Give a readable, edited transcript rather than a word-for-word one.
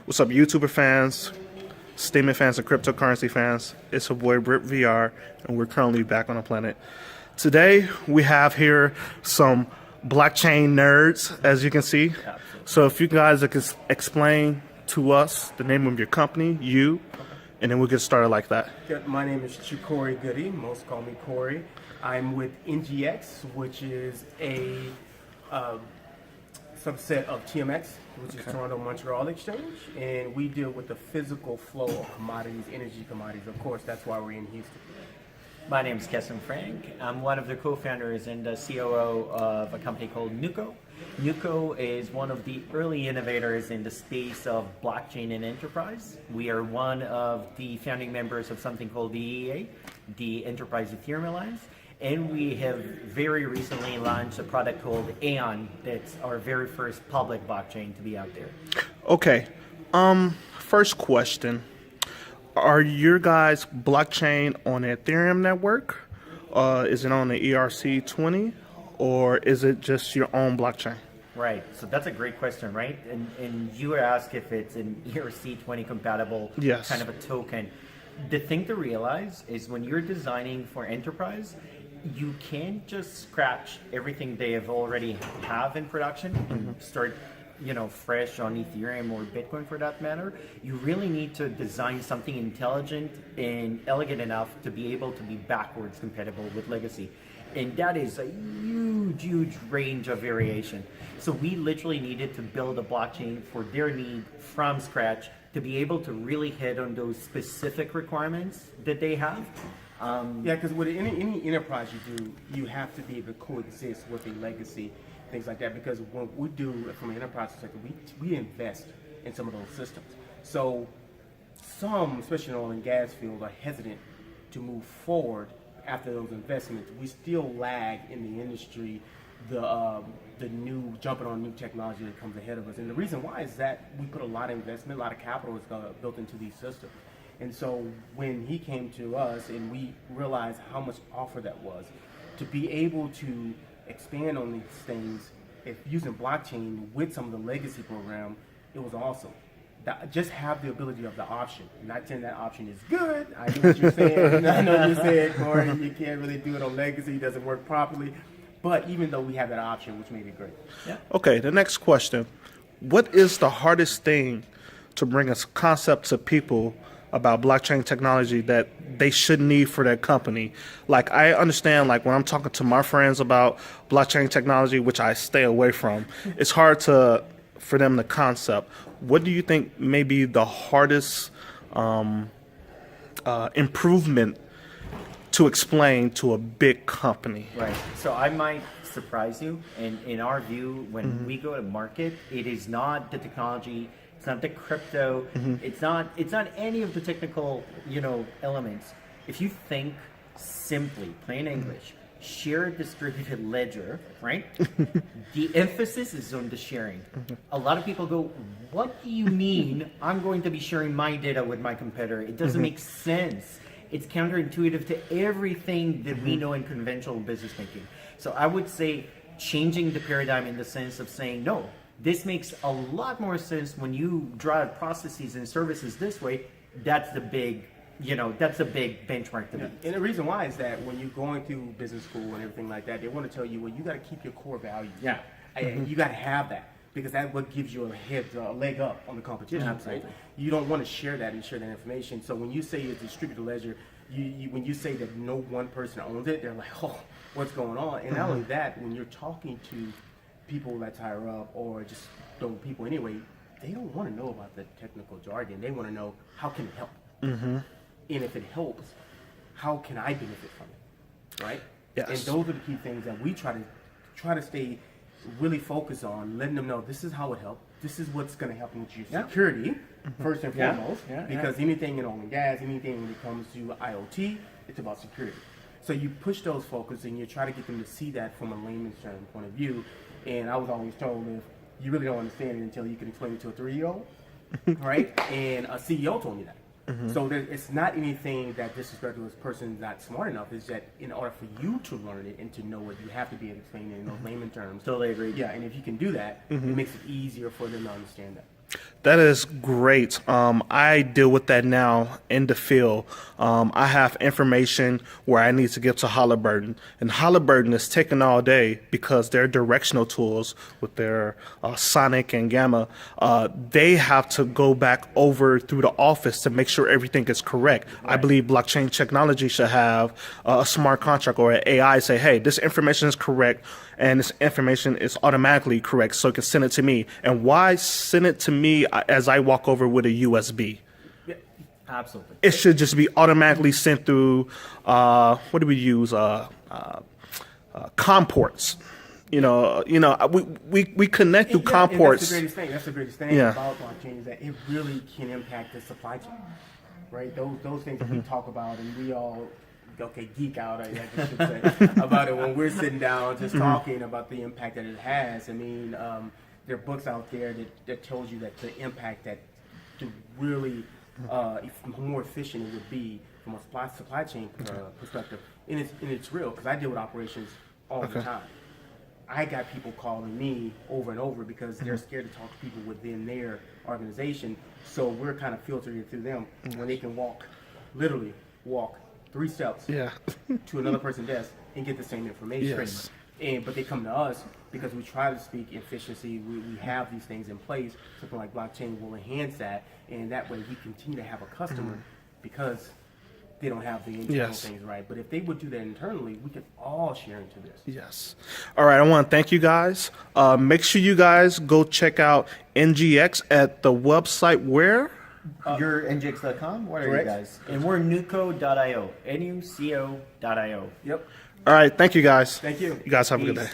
What's up, YouTuber fans, statement fans, and cryptocurrency fans? It's your boy Brit VR, and we're currently back on the planet. Today, we have here some blockchain nerds, as you can see. So if you guys could explain to us the name of your company, and then we'll get started like that. My name is Corey Goody. Most call me Corey. I'm with NGX, which is a subset of TMX, which is Toronto Montreal Exchange, and we deal with the physical flow of commodities, energy commodities. Of course, that's why we're in Houston. My name is Kesson Frank. I'm one of the co-founders and the COO of a company called Nuco. Nuco is one of the early innovators in the space of blockchain and enterprise. We are one of the founding members of something called the EEA, the Enterprise Ethereum Alliance. And we have very recently launched a product called Aeon that's our very first public blockchain to be out there. Okay. First question. Are your guys blockchain on the Ethereum network? Is it on the ERC20? Or is it just your own blockchain? Right. So that's a great question, right? And you were asked if it's an ERC20 compatible kind of a token. The thing to realize is when you're designing for enterprise, you can't just scratch everything they have already have in production and start, fresh on Ethereum or Bitcoin for that matter. You really need to design something intelligent and elegant enough to be able to be backwards compatible with legacy. And that is a huge range of variation. So we literally needed to build a blockchain for their need from scratch to be able to really hit on those specific requirements that they have. Because with any enterprise you do, you have to be able to coexist with a legacy, things like that. Because what we do from an enterprise perspective, we invest in some of those systems. So some, especially in the oil and gas field, are hesitant to move forward after those investments. We still lag in the industry, the new jumping on new technology that comes ahead of us. And the reason why is that we put a lot of investment, a lot of capital is built into these systems. And so when he came to us and we realized how much offer that was, to be able to expand on these things, if using blockchain with some of the legacy program, it was awesome. Just have the ability of the option. Not saying that option is good. I know what you're saying. I know what you're saying, Corey. You can't really do it on legacy. It doesn't work properly. But even though we have that option, which made it great. Yeah. Okay, the next question. What is the hardest thing to bring a concept to people about blockchain technology that they should need for their company? Like, I understand, like, when I'm talking to my friends about blockchain technology, which I stay away from, it's hard for them to concept. What do you think may be the hardest improvement to explain to a big company? Right. So I might surprise you. And in our view, when we go to market, it is not the technology. It's not the crypto. It's not any of the technical, elements. If you think simply, plain English, shared distributed ledger, right? The emphasis is on the sharing. A lot of people go, what do you mean I'm going to be sharing my data with my competitor? It doesn't make sense. It's counterintuitive to everything that we know in conventional business making. So I would say changing the paradigm in the sense of saying, no, this makes a lot more sense when you drive processes and services this way. That's the big, that's a big benchmark to me. And the reason why is that when you're going through business school and everything like that, they want to tell you, well, you got to keep your core values. Yeah. You got to have that because that's what gives you a leg up on the competition. Absolutely. Right? You don't want to share that and share that information. So when you say it's distributed ledger, when you say that no one person owns it, they're like, oh, what's going on? And not only that, when you're talking to people that's higher up or just people anyway, they don't want to know about the technical jargon. They want to know, how can it help? And if it helps, how can I benefit from it? Right? Yes. And those are the key things that we try to stay really focused on, letting them know this is how it helps. This is what's going to help with your security, first and foremost, because anything in oil and gas, anything when it comes to IoT, it's about security. So you push those focus and you try to get them to see that from a layman's term point of view. And I was always told, if you really don't understand it until you can explain it to a 3-year-old, right? And a CEO told me that. So it's not anything that disrespectful this person is not smart enough. It's that in order for you to learn it and to know it, you have to be able to explain it in those layman terms. Totally agree. Yeah, and if you can do that, it makes it easier for them to understand that. That is great. I deal with that now in the field. I have information where I need to give to Halliburton, and Halliburton is taking all day because their directional tools with their Sonic and Gamma, they have to go back over through the office to make sure everything is correct. Right. I believe blockchain technology should have a smart contract or an AI say, hey, this information is correct, and this information is automatically correct, so it can send it to me. And why send it to me as I walk over with a USB? Yeah, absolutely. It should just be automatically sent through, what do we use? COM ports. We connect through COM ports. That's the greatest thing about blockchain is that it really can impact the supply chain, right? Those things that we talk about and we all geek out, I should say, about it when we're sitting down just talking about the impact that it has. I mean, there are books out there that tells you that the impact that to really more efficient it would be from a supply chain perspective, and it's real because I deal with operations all the time. I got people calling me over and over because they're scared to talk to people within their organization. So we're kind of filtering it through them when they can literally walk 3 steps to another person's desk and get the same information. Yes. But they come to us because we try to speak efficiency. We have these things in place. Something like blockchain will enhance that, and that way we continue to have a customer because they don't have the internal things right. But if they would do that internally, we could all share into this. Yes. All right. I want to thank you guys. Make sure you guys go check out NGX at the website where? You're NGX.com? What are correct. you guys? And we're Nuco.io. Nuco.io. Yep. All right. Thank you guys. Thank you. You guys have a good Peace. day.